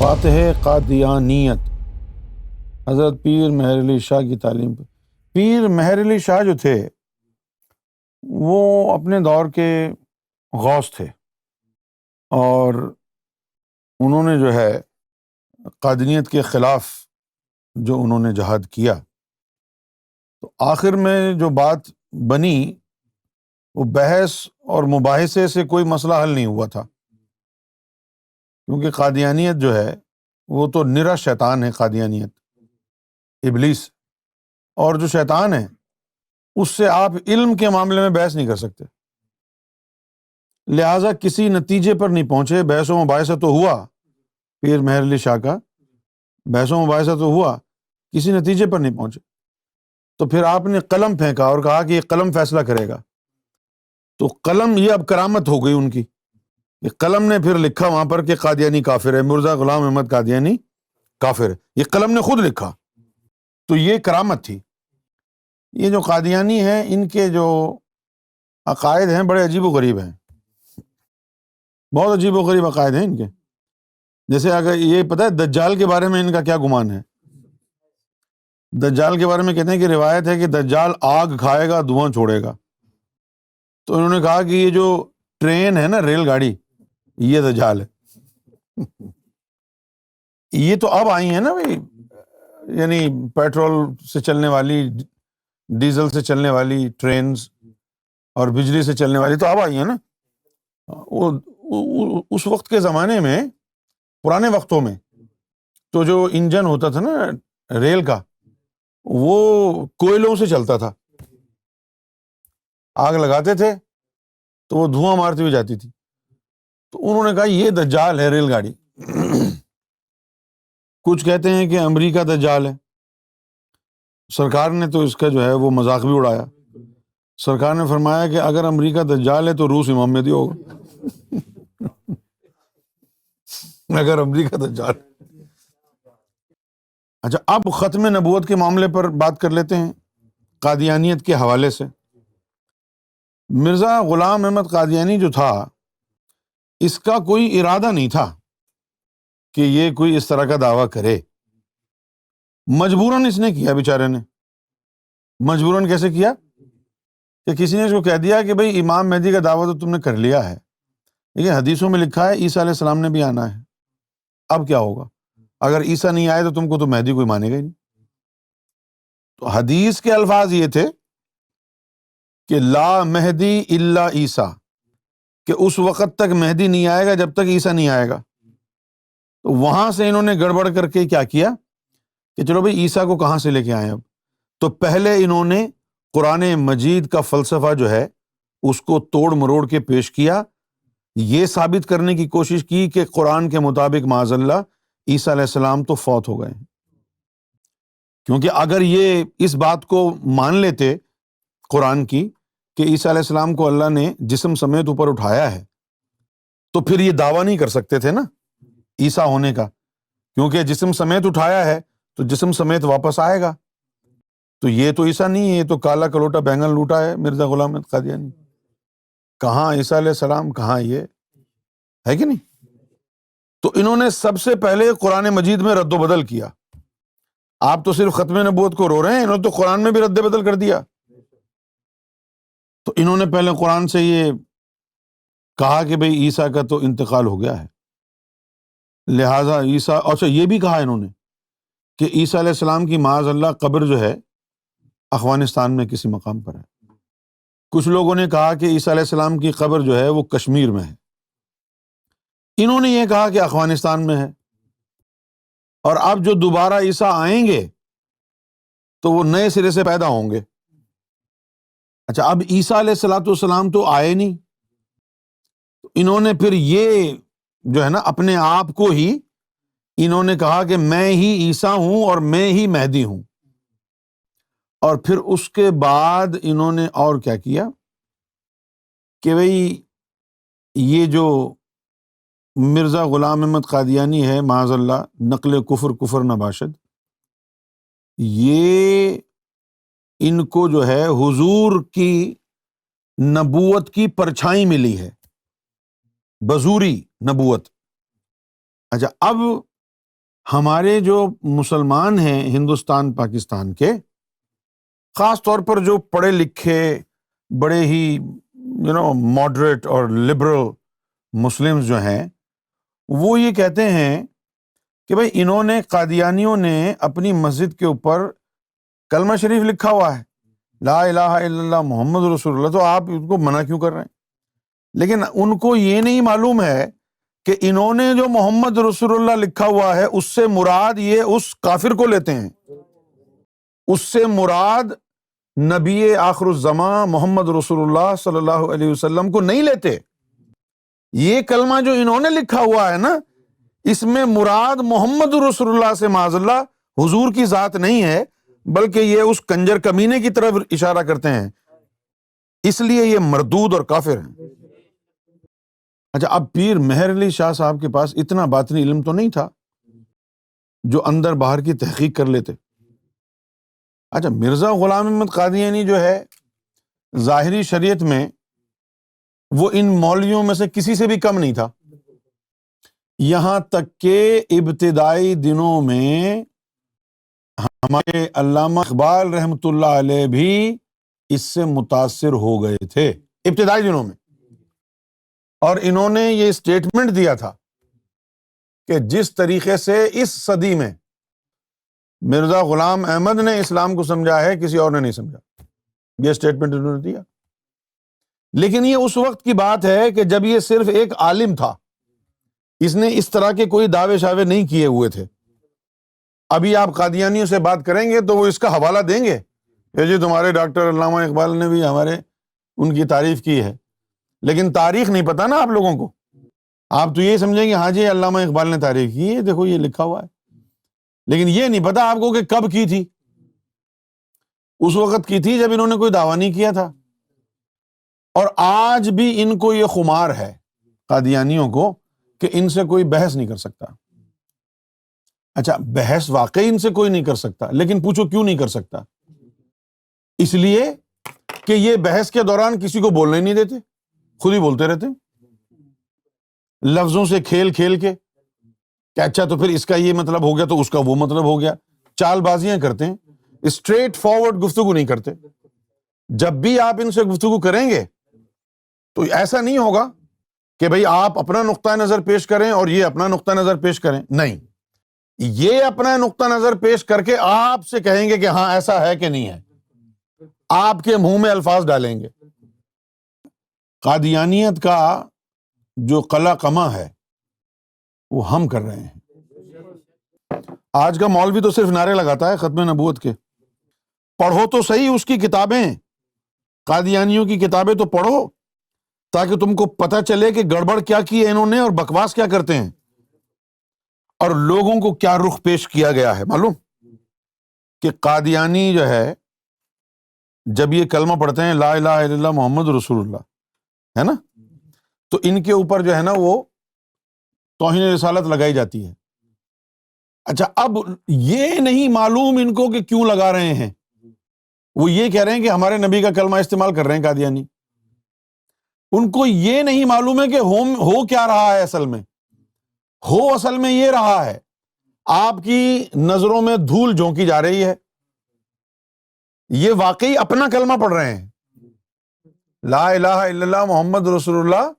فاتح قادیانیت حضرت پیر مہر علی شاہ کی تعلیم پر۔ پیر مہر علی شاہ جو تھے وہ اپنے دور کے غوث تھے، اور انہوں نے جو ہے قادیانیت کے خلاف جو انہوں نے جہاد کیا، تو آخر میں جو بات بنی وہ بحث اور مباحثے سے کوئی مسئلہ حل نہیں ہوا تھا، کیونکہ قادیانیت جو ہے وہ تو نرا شیطان ہے، قادیانیت ابلیس، اور جو شیطان ہے اس سے آپ علم کے معاملے میں بحث نہیں کر سکتے، لہٰذا کسی نتیجے پر نہیں پہنچے۔ بحث و مباحثہ تو ہوا، پیر مہر علی شاہ کا بحث و مباحثہ تو ہوا، کسی نتیجے پر نہیں پہنچے، تو پھر آپ نے قلم پھینکا اور کہا کہ یہ قلم فیصلہ کرے گا۔ تو قلم، یہ اب کرامت ہو گئی ان کی، کہ قلم نے پھر لکھا وہاں پر کہ قادیانی کافر ہے، مرزا غلام احمد قادیانی کافر ہے، یہ قلم نے خود لکھا، تو یہ کرامت تھی۔ یہ جو قادیانی ہیں ان کے جو عقائد ہیں بڑے عجیب و غریب ہیں، بہت عجیب و غریب عقائد ہیں ان کے۔ جیسے اگر یہ پتہ ہے دجال کے بارے میں ان کا کیا گمان ہے؟ دجال کے بارے میں کہتے ہیں کہ روایت ہے کہ دجال آگ کھائے گا، دھواں چھوڑے گا۔ تو انہوں نے کہا کہ یہ جو ٹرین ہے نا، ریل گاڑی، یہ دجال ہے۔ یہ تو اب آئی ہیں نا بھائی، یعنی پیٹرول سے چلنے والی، ڈیزل سے چلنے والی ٹرینز اور بجلی سے چلنے والی تو اب آئی ہیں نا۔ اس وقت کے زمانے میں، پرانے وقتوں میں، تو جو انجن ہوتا تھا نا ریل کا، وہ کوئلوں سے چلتا تھا، آگ لگاتے تھے تو وہ دھواں مارتی ہوئی جاتی تھی۔ تو انہوں نے کہا یہ دجال ہے ریل گاڑی۔ کچھ کہتے ہیں کہ امریکہ دجال ہے۔ سرکار نے تو اس کا جو ہے وہ مذاق بھی اڑایا۔ سرکار نے فرمایا کہ اگر امریکہ دجال ہے تو روس امام مہدی ہوگا۔ اگر امریکہ دجال۔ اچھا، اب ختم نبوت کے معاملے پر بات کر لیتے ہیں قادیانیت کے حوالے سے۔ مرزا غلام احمد قادیانی جو تھا، اس کا کوئی ارادہ نہیں تھا کہ یہ کوئی اس طرح کا دعویٰ کرے، مجبوراً اس نے کیا، بیچارے نے۔ مجبوراً کیسے کیا؟ کہ کسی نے اس کو کہہ دیا کہ بھئی امام مہدی کا دعویٰ تو تم نے کر لیا ہے، لیکن حدیثوں میں لکھا ہے عیسیٰ علیہ السلام نے بھی آنا ہے، اب کیا ہوگا؟ اگر عیسیٰ نہیں آئے تو تم کو تو مہدی کوئی مانے گا ہی نہیں۔ تو حدیث کے الفاظ یہ تھے کہ لا مہدی الا عیسیٰ، کہ اس وقت تک مہدی نہیں آئے گا جب تک عیسیٰ نہیں آئے گا۔ تو وہاں سے انہوں نے گڑبڑ کر کے کیا کیا کہ چلو بھئی عیسیٰ کو کہاں سے لے کے آئیں اب؟ تو پہلے انہوں نے قرآن مجید کا فلسفہ جو ہے اس کو توڑ مروڑ کے پیش کیا، یہ ثابت کرنے کی کوشش کی کہ قرآن کے مطابق معاذ اللہ عیسیٰ علیہ السلام تو فوت ہو گئے ہیں، کیونکہ اگر یہ اس بات کو مان لیتے قرآن کی کہ عیسیٰ علیہ السلام کو اللہ نے جسم سمیت اوپر اٹھایا ہے، تو پھر یہ دعویٰ نہیں کر سکتے تھے نا عیسیٰ ہونے کا، کیونکہ جسم سمیت اٹھایا ہے تو جسم سمیت واپس آئے گا۔ تو یہ تو عیسیٰ نہیں ہے، یہ تو کالا کلوٹا بینگن لوٹا ہے مرزا غلام احمد قادیانی۔ کہاں عیسیٰ علیہ السلام، کہاں یہ ہے کہ نہیں؟ تو انہوں نے سب سے پہلے قرآن مجید میں رد و بدل کیا۔ آپ تو صرف ختم نبوت کو رو رہے ہیں، انہوں نے تو قرآن میں بھی رد و بدل کر دیا۔ تو انہوں نے پہلے قرآن سے یہ کہا کہ بھئی عیسیٰ کا تو انتقال ہو گیا ہے، لہٰذا عیسیٰ، اچھا یہ بھی کہا انہوں نے کہ عیسیٰ علیہ السلام کی معاذ اللہ قبر جو ہے افغانستان میں کسی مقام پر ہے۔ کچھ لوگوں نے کہا کہ عیسیٰ علیہ السلام کی قبر جو ہے وہ کشمیر میں ہے۔ انہوں نے یہ کہا کہ افغانستان میں ہے، اور اب جو دوبارہ عیسیٰ آئیں گے تو وہ نئے سرے سے پیدا ہوں گے۔ اچھا، اب عیسیٰ علیہ السلام تو آئے نہیں، انہوں نے پھر یہ جو ہے نا اپنے آپ کو ہی انہوں نے کہا کہ میں ہی عیسیٰ ہوں اور میں ہی مہدی ہوں۔ اور پھر اس کے بعد انہوں نے اور کیا کیا کہ بھئی یہ جو مرزا غلام احمد قادیانی ہے معاذ اللہ نقل کفر نباشد، یہ ان کو جو ہے حضور کی نبوت کی پرچھائی ملی ہے، بظوری نبوت۔ اچھا، اب ہمارے جو مسلمان ہیں ہندوستان پاکستان کے، خاص طور پر جو پڑھے لکھے بڑے ہی ماڈریٹ اور لبرل مسلمز جو ہیں، وہ یہ کہتے ہیں کہ بھائی انہوں نے، قادیانیوں نے اپنی مسجد کے اوپر کلمہ شریف لکھا ہوا ہے، لا الہ الا اللہ محمد رسول اللہ، تو آپ ان کو منع کیوں کر رہے ہیں؟ لیکن ان کو یہ نہیں معلوم ہے کہ انہوں نے جو محمد رسول اللہ لکھا ہوا ہے اس سے مراد یہ اس کافر کو لیتے ہیں، اس سے مراد نبی آخر الزمان محمد رسول اللہ صلی اللہ علیہ وسلم کو نہیں لیتے۔ یہ کلمہ جو انہوں نے لکھا ہوا ہے نا، اس میں مراد محمد رسول اللہ سے معاذ اللہ حضور کی ذات نہیں ہے، بلکہ یہ اس کنجر کمینے کی طرف اشارہ کرتے ہیں، اس لیے یہ مردود اور کافر ہیں۔ اچھا، اب پیر مہر علی شاہ صاحب کے پاس اتنا باطنی علم تو نہیں تھا جو اندر باہر کی تحقیق کر لیتے۔ اچھا، مرزا غلام احمد قادیانی جو ہے ظاہری شریعت میں وہ ان مولویوں میں سے کسی سے بھی کم نہیں تھا، یہاں تک کہ ابتدائی دنوں میں ہمارے علامہ اقبال رحمۃ اللہ علیہ بھی اس سے متاثر ہو گئے تھے ابتدائی دنوں میں، اور انہوں نے یہ اسٹیٹمنٹ دیا تھا کہ جس طریقے سے اس صدی میں مرزا غلام احمد نے اسلام کو سمجھا ہے کسی اور نے نہیں سمجھا، یہ اسٹیٹمنٹ انہوں نے دیا۔ لیکن یہ اس وقت کی بات ہے کہ جب یہ صرف ایک عالم تھا، اس نے اس طرح کے کوئی دعوے شاوے نہیں کیے ہوئے تھے۔ ابھی آپ قادیانیوں سے بات کریں گے تو وہ اس کا حوالہ دیں گے کہ جی تمہارے ڈاکٹر علامہ اقبال نے بھی ان کی تعریف کی ہے، لیکن تاریخ نہیں پتا نا آپ لوگوں کو، آپ تو یہ سمجھیں گے ہاں جی علامہ اقبال نے تعریف کی ہے، دیکھو یہ لکھا ہوا ہے، لیکن یہ نہیں پتا آپ کو کہ کب کی تھی۔ اس وقت کی تھی جب انہوں نے کوئی دعویٰ نہیں کیا تھا، اور آج بھی ان کو یہ خمار ہے قادیانیوں کو کہ ان سے کوئی بحث نہیں کر سکتا۔ اچھا، بحث واقعی ان سے کوئی نہیں کر سکتا، لیکن پوچھو کیوں نہیں کر سکتا؟ اس لیے کہ یہ بحث کے دوران کسی کو بولنے نہیں دیتے، خود ہی بولتے رہتے لفظوں سے کھیل کھیل کے کہ اچھا تو پھر اس کا یہ مطلب ہو گیا تو اس کا وہ مطلب ہو گیا، چال بازیاں کرتے ہیں، اسٹریٹ فارورڈ گفتگو نہیں کرتے۔ جب بھی آپ ان سے گفتگو کریں گے تو ایسا نہیں ہوگا کہ بھئی آپ اپنا نقطہ نظر پیش کریں اور یہ اپنا نقطہ نظر پیش کریں، نہیں، یہ اپنا نقطہ نظر پیش کر کے آپ سے کہیں گے کہ ہاں ایسا ہے کہ نہیں ہے، آپ کے منہ میں الفاظ ڈالیں گے۔ قادیانیت کا جو قلع قمع ہے وہ ہم کر رہے ہیں۔ آج کا مولوی تو صرف نعرے لگاتا ہے ختم نبوت کے، پڑھو تو صحیح اس کی کتابیں، قادیانیوں کی کتابیں تو پڑھو تاکہ تم کو پتہ چلے کہ گڑبڑ کیا کی ہے انہوں نے اور بکواس کیا کرتے ہیں، اور لوگوں کو کیا رخ پیش کیا گیا ہے۔ معلوم کہ قادیانی جو ہے جب یہ کلمہ پڑھتے ہیں لا الہ الا اللہ محمد رسول اللہ، ہے نا، تو ان کے اوپر جو ہے نا وہ توہین رسالت لگائی جاتی ہے۔ اچھا، اب یہ نہیں معلوم ان کو کہ کیوں لگا رہے ہیں، وہ یہ کہہ رہے ہیں کہ ہمارے نبی کا کلمہ استعمال کر رہے ہیں قادیانی، ان کو یہ نہیں معلوم ہے کہ ہو کیا رہا ہے اصل میں۔ اصل میں یہ رہا ہے، آپ کی نظروں میں دھول جھونکی جا رہی ہے، یہ واقعی اپنا کلمہ پڑھ رہے ہیں، لا الہ الا اللہ محمد رسول اللہ،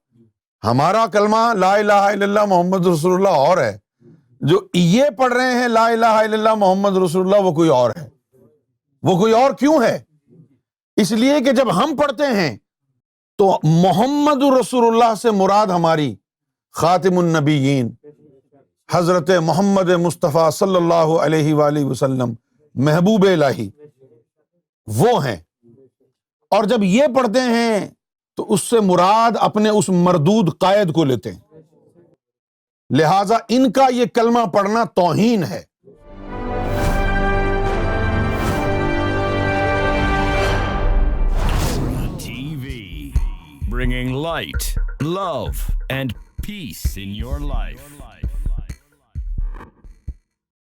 ہمارا کلمہ لا الہ الا اللہ محمد رسول اللہ اور ہے، جو یہ پڑھ رہے ہیں لا الہ الا اللہ محمد رسول اللہ وہ کوئی اور ہے۔ وہ کوئی اور کیوں ہے؟ اس لیے کہ جب ہم پڑھتے ہیں تو محمد رسول اللہ سے مراد ہماری خاتم النبیین حضرت محمد مصطفیٰ صلی اللہ علیہ وآلہ وسلم محبوب الہی وہ ہیں، اور جب یہ پڑھتے ہیں تو اس سے مراد اپنے اس مردود قائد کو لیتے ہیں، لہذا ان کا یہ کلمہ پڑھنا توہین ہے۔ Bringing light, love, and peace in your life.